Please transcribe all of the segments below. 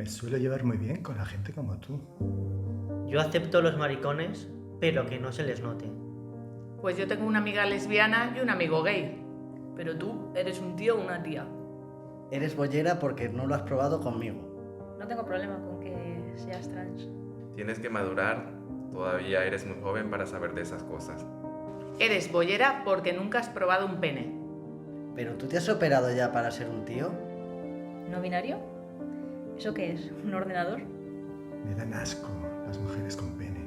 Me suelo llevar muy bien con la gente como tú. Yo acepto los maricones, pero que no se les note. Pues yo tengo una amiga lesbiana y un amigo gay. Pero tú eres un tío o una tía. Eres bollera porque no lo has probado conmigo. No tengo problema con que seas trans. Tienes que madurar, todavía eres muy joven para saber de esas cosas. Eres bollera porque nunca has probado un pene. ¿Pero tú te has operado ya para ser un tío? ¿No binario? ¿Eso qué es? ¿Un ordenador? Me dan asco las mujeres con pene.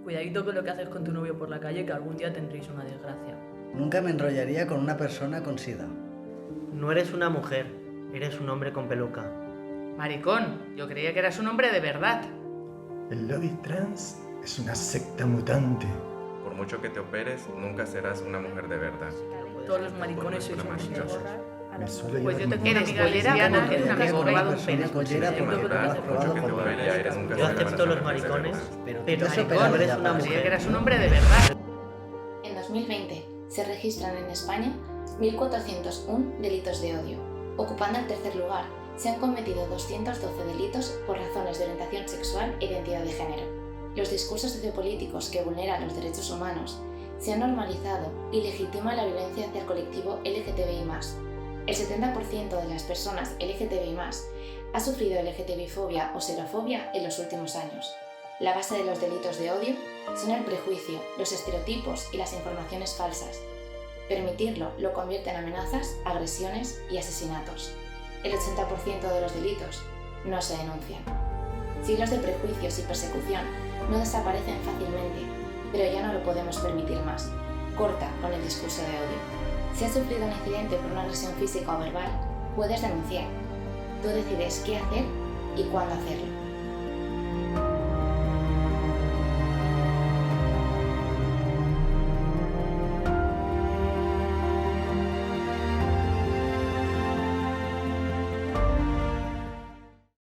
Cuidadito con lo que haces con tu novio por la calle, que algún día tendréis una desgracia. Nunca me enrollaría con una persona con sida. No eres una mujer, eres un hombre con peluca. Maricón, yo creía que eras un hombre de verdad. El lobby trans es una secta mutante. Por mucho que te operes, nunca serás una mujer de verdad. Todos los maricones sois Una unos machos. Me suelo Pues llevar yo muy tengo bien. una amiga lesbiana Porque y un nunca amigo con gay. una persona bollera Tienes que porque no lo madurar, has por probado mucho que te conmigo. operes, ya eres nunca Yo serás acepto los una mujer de maricones, verdad. Pero tú pero te has maricón operado eres ya una para Creía mujer. que eras un hombre de verdad. En 2020 se registran en España 1.401 delitos de odio. Ocupando el tercer lugar, se han cometido 212 delitos por razones de orientación sexual e identidad de género. Los discursos sociopolíticos que vulneran los derechos humanos se han normalizado y legitiman la violencia hacia el colectivo LGTBI+. El 70% de las personas LGTBI+, ha sufrido LGTBI-fobia o xerofobia en los últimos años. La base de los delitos de odio son el prejuicio, los estereotipos y las informaciones falsas. Permitirlo lo convierte en amenazas, agresiones y asesinatos. El 80% de los delitos no se denuncian. Siglos de prejuicios y persecución no desaparecen fácilmente, pero ya no lo podemos permitir más. Corta con el discurso de odio. Si has sufrido un incidente por una agresión física o verbal, puedes denunciar. Tú decides qué hacer y cuándo hacerlo.